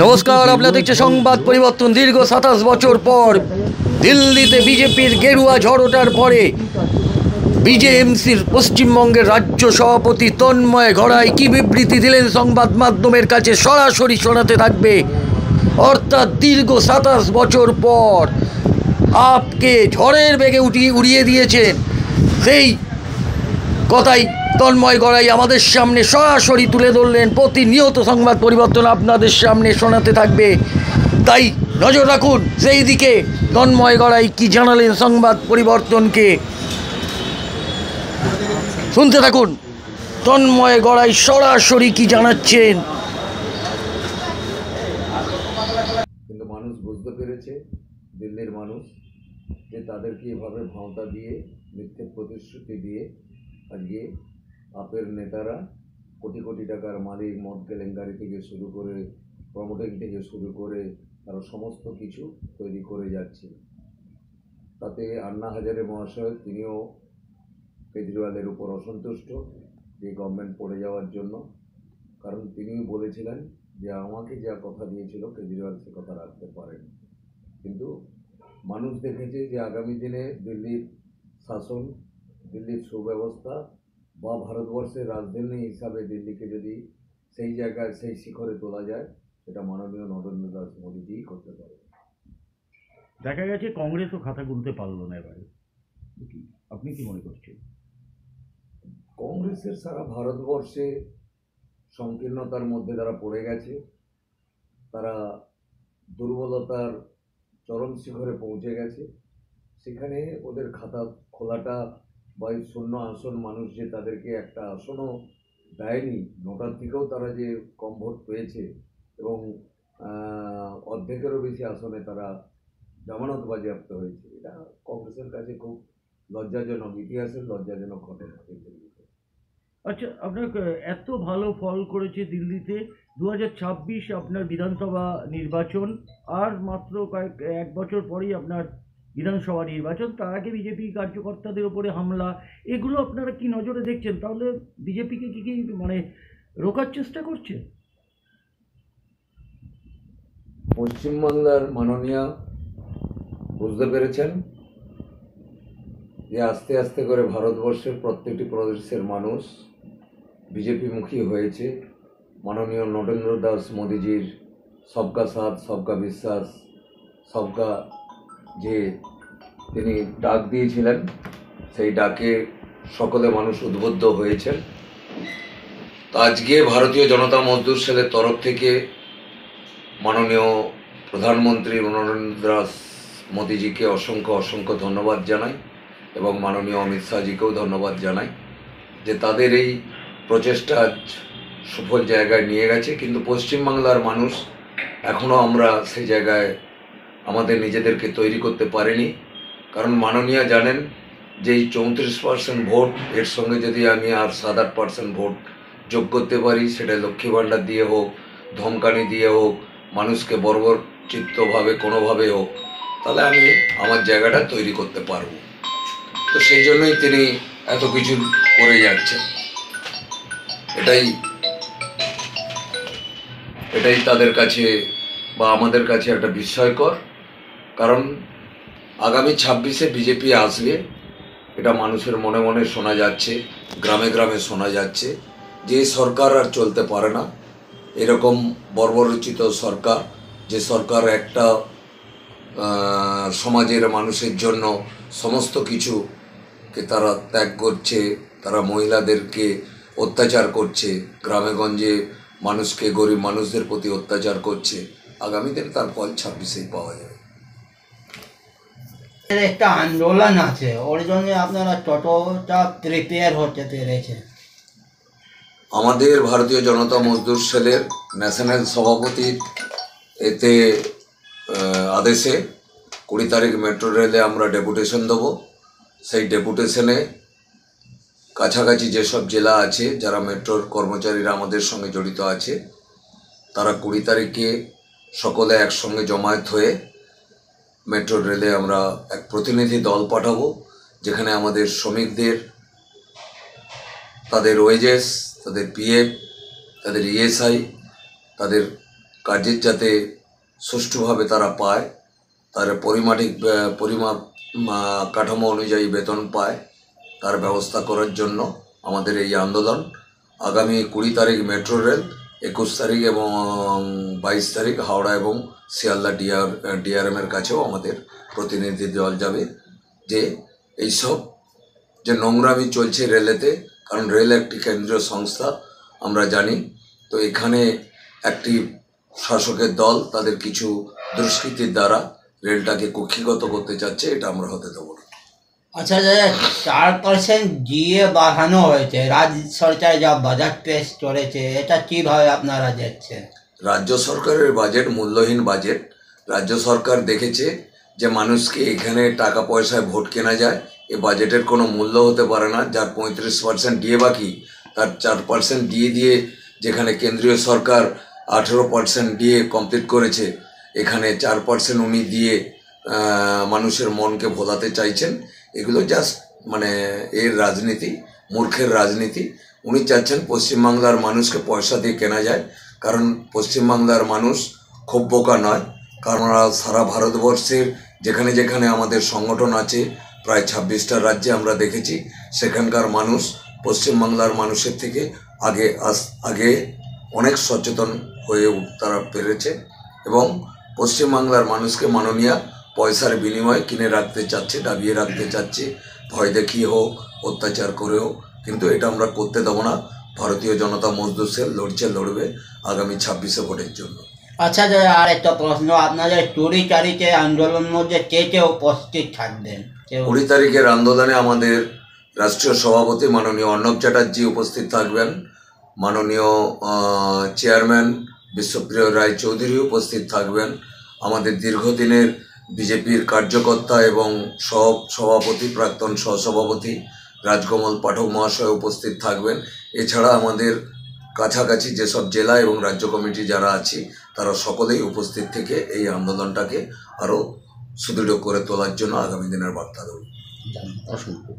নমস্কার, আপনারা দেখছেন সংবাদ পরিবর্তন। দীর্ঘ 27 বছর পর দিল্লিতে বিজেপির গেরুয়া ঝড় ওঠার পরে বিজেএমসির পশ্চিমবঙ্গের রাজ্য সভাপতি তন্ময় গড়াই কি বিবৃতি দিলেন সংবাদ মাধ্যমের কাছে সরাসরি শোনাতে থাকবে। অর্থাৎ দীর্ঘ 27 বছর পর আপকে ঝড়ের বেগে উড়িয়ে দিয়েছেন, সেই কথাই তন্ময় গড়াই আমাদের সামনে সরাসরি তুলে ধরলেন। প্রতিনিয়ত সংবাদ পরিবর্তন আপনাদের সামনে শোনাতে থাকবে, তাই নজর রাখুন সেই দিকে। তন্ময় গড়াই কি জানালেন সংবাদ পরিবর্তনকে, শুনতে থাকুন। তন্ময় গড়াই সরাসরি কি জানাচ্ছেন। কিন্তু মানুষ বুঝতে পেরেছে, দিল্লির মানুষ, যে তাদেরকে এভাবে ভাঁওতা দিয়ে, মিথ্যে প্রতিশ্রুতি দিয়ে আজকে আপের নেতারা কোটি কোটি টাকার মালিক, মদ কেলেঙ্কারি থেকে শুরু করে প্রমোটিং থেকে শুরু করে তারা সমস্ত কিছু তৈরি করে যাচ্ছে। তাতে আন্না হাজারে মহাশয় তিনিও কেজরিওয়ালের উপর অসন্তুষ্ট যে গভর্নমেন্ট পড়ে যাওয়ার জন্য, কারণ তিনি বলেছিলেন যে আমাকে যা কথা দিয়েছিল কেজরিওয়াল সে কথা রাখতে পারেন। কিন্তু মানুষ দেখেছে যে আগামী দিনে দিল্লির শাসন, দিল্লির সুব্যবস্থা বা ভারতবর্ষের রাজধানী হিসাবে দিল্লিকে যদি সেই জায়গায়, সেই শিখরে তোলা যায়, সেটা মাননীয় নরেন্দ্র দাস মোদীজিই করতে পারে। দেখা গেছে কংগ্রেসও খাতা খুলতে পারলো না এবারে, আপনি কি মনে করছেন? কংগ্রেসের সারা ভারতবর্ষে সংকীর্ণতার মধ্যে তারা পড়ে গেছে, তারা দুর্বলতার চরম শিখরে পৌঁছে গেছে। সেখানে ওদের খাতা খোলাটা বা শূন্য আসন, মানুষ যে তাদেরকে একটা আসনও দেয়নি, নোটার দিকেও তারা যে কম ভোট পেয়েছে এবং অর্ধেকেরও বেশি আসনে তারা জামানত বাজেয়াপ্ত হয়েছে, এটা কংগ্রেসের কাছে খুব লজ্জাজনক, ইতিহাসের লজ্জাজনক ঘটনা। আচ্ছা, আপনার এত ভালো ফল করেছে দিল্লিতে, 2026 আপনার বিধানসভা নির্বাচন, আর মাত্র এক বছর পরেই আপনার বিধানসভা নির্বাচন। তার আগে বিজেপি কার্যকর্তাদের উপরে হামলা, এগুলো আপনারা কি নজরে দেখছেন? তাহলে বিজেপিকে কি মানে রোকার চেষ্টা করছে? পশ্চিমবাংলার মাননীয় বুঝতে পেরেছেন যে আস্তে আস্তে করে ভারতবর্ষের প্রত্যেকটি প্রদেশের মানুষ বিজেপিমুখী হয়েছে। মাননীয় নরেন্দ্র দাস মোদীজির সবকা সাথ, সবকা বিশ্বাস, সবকা যে তিনি ডাক দিয়েছিলেন, সেই ডাকে সকলে মানুষ উদ্বুদ্ধ হয়েছেন। তো আজকে ভারতীয় জনতা মজদুর সেলের তরফ থেকে মাননীয় প্রধানমন্ত্রী নরেন্দ্র দাস মোদীজিকে অসংখ্য অসংখ্য ধন্যবাদ জানাই এবং মাননীয় অমিত শাহজিকেও ধন্যবাদ জানাই যে তাদের এই প্রচেষ্টা সফল জায়গায় নিয়ে গেছে। কিন্তু পশ্চিমবাংলার মানুষ এখনও আমরা সেই জায়গায় আমাদের নিজেদেরকে তৈরি করতে পারিনি। কারণ মাননীয় জানেন যে এই 34% ভোট, এর সঙ্গে যদি আমি আর 7-8% ভোট যোগ করতে পারি, সেটা লক্ষ্মী ভাণ্ডার দিয়ে হোক, ধমকানি দিয়ে হোক, মানুষকে বর্বরচিত্তভাবে কোনোভাবে হোক, তাহলে আমি আমার জায়গাটা তৈরি করতে পারবো। তো সেই জন্যই তিনি এত কিছু করে যাচ্ছেন। এটাই তাদের কাছে বা আমাদের কাছে একটা বিস্ময়কর, কারণ আগামী 26-এ বিজেপি আসবে, এটা মানুষের মনে মনে শোনা যাচ্ছে, গ্রামে গ্রামে শোনা যাচ্ছে যে সরকার আর চলতে পারে না। এরকম বর্বরচিত সরকার, যে সরকার একটা সমাজের মানুষের জন্য সমস্ত কিছুকে তারা ত্যাগ করছে, তারা মহিলাদেরকে অত্যাচার করছে, গ্রামেগঞ্জে মানুষকে, গরিব মানুষদের প্রতি অত্যাচার করছে, আগামী দিনে তার ফল 26-এই পাওয়া যাবে। একটা আন্দোলন আছে, ওর জন্য আপনারা কতটা প্রিপেয়ার হতে পেরেছে? আমাদের ভারতীয় জনতা মজদুর সেলের ন্যাশনাল সভাপতির এতে আদেশে 20 তারিখ মেট্রো রেলে আমরা ডেপুটেশন দেবো। সেই ডেপুটেশনে কাছাকাছি যেসব জেলা আছে, যারা মেট্রোর কর্মচারীরা আমাদের সঙ্গে জড়িত আছে, তারা 20 তারিখে সকলে একসঙ্গে জমায়েত হয়ে মেট্রো রেলে আমরা এক প্রতিনিধি দল পাঠাবো, যেখানে আমাদের শ্রমিকদের তাদের ওয়েজেস, তাদের পিএফ, তাদের ইএসআই, তাদের কাজের যাতে সুষ্ঠুভাবে তারা পায়, তার পরিমাপ কাঠামো অনুযায়ী বেতন পায়, তার ব্যবস্থা করার জন্য আমাদের এই আন্দোলন। আগামী 20 তারিখ মেট্রো রেল, 21 তারিখ এবং 22 তারিখ হাওড়া এবং শিয়ালদা ডিআরএমের কাছেও আমাদের প্রতিনিধি দল যাবে, যে এইসব যে নোংরামি চলছে রেলেতে, কারণ রেল একটি কেন্দ্রীয় সংস্থা আমরা জানি। তো এখানে একটি শাসকের দল তাদের কিছু দুষ্কৃতির দ্বারা রেলটাকে কুক্ষিগত করতে চাচ্ছে, এটা আমরা হতে দেবো না। আচ্ছা দাদা, 4% জিএ বাড়ানো হয়েছে, রাজ্য সরকার যা বাজেট পেশ করেছে, এটা কিভাবে আপনারা দেখছেন? রাজ্য সরকারের বাজেট মূল্যহীন বাজেট। রাজ্য সরকার দেখেছে যে মানুষকে এখানে টাকা পয়সায় ভোট কেনা যায়, এ বাজেটের কোনো মূল্য হতে পারে না। যার 35% ডিএ বাকি, তার 4% ডিএ দিয়ে, যেখানে কেন্দ্রীয় সরকার 18% ডিএ কমপ্লিট করেছে, এখানে 4% উনি দিয়ে মানুষের মনকে ভোলাতে চাইছেন। এগুলো জাস্ট মানে এর রাজনীতি, মূর্খের রাজনীতি। উনি চাচ্ছেন পশ্চিমবাংলার মানুষকে পয়সা দিয়ে কেনা যায়, কারণ পশ্চিমবাংলার মানুষ খুব বোকা নয়। কারণ সারা ভারতবর্ষের যেখানে যেখানে আমাদের সংগঠন আছে, প্রায় 26টা রাজ্যে আমরা দেখেছি, সেখানকার মানুষ পশ্চিমবাংলার মানুষের থেকে আগে অনেক সচেতন হয়ে তারা পেরেছে, এবং পশ্চিমবাংলার মানুষকে মাননীয় পয়সার বিনিময়ে কিনে রাখতে চাচ্ছে, দাবিয়ে রাখতে চাচ্ছে, ভয় দেখিয়ে হোক, অত্যাচার করে হোক। কিন্তু এটা আমরা করতে দেবো না। ভারতীয় জনতা মজদুর সেল লড়বে আগামী 26শে ভোটের জন্য। আচ্ছা দাদা, আর একটা প্রশ্ন, আপনাদের 20 তারিখে আন্দোলনের মধ্যে কে কে উপস্থিত থাকবেন? 20 তারিখের আন্দোলনে আমাদের রাষ্ট্রীয় সভাপতি মাননীয় অর্ণব চ্যাটার্জি উপস্থিত থাকবেন, মাননীয় চেয়ারম্যান বিশ্বপ্রিয় রায় চৌধুরী উপস্থিত থাকবেন, আমাদের দীর্ঘদিনের বিজেপির কার্যকর্তা এবং সভাপতি, প্রাক্তন সহসভাপতি রাজকমল পাঠক মহাশয় উপস্থিত থাকবেন। এছাড়া আমাদের কাছাকাছি যেসব জেলা এবং রাজ্য কমিটি যারা আছি, তারা সকলেই উপস্থিত থেকে এই আন্দোলনটাকে আরও সুদৃঢ় করে তোলার জন্য আগামী দিনের বার্তা দেব। অসংখ্য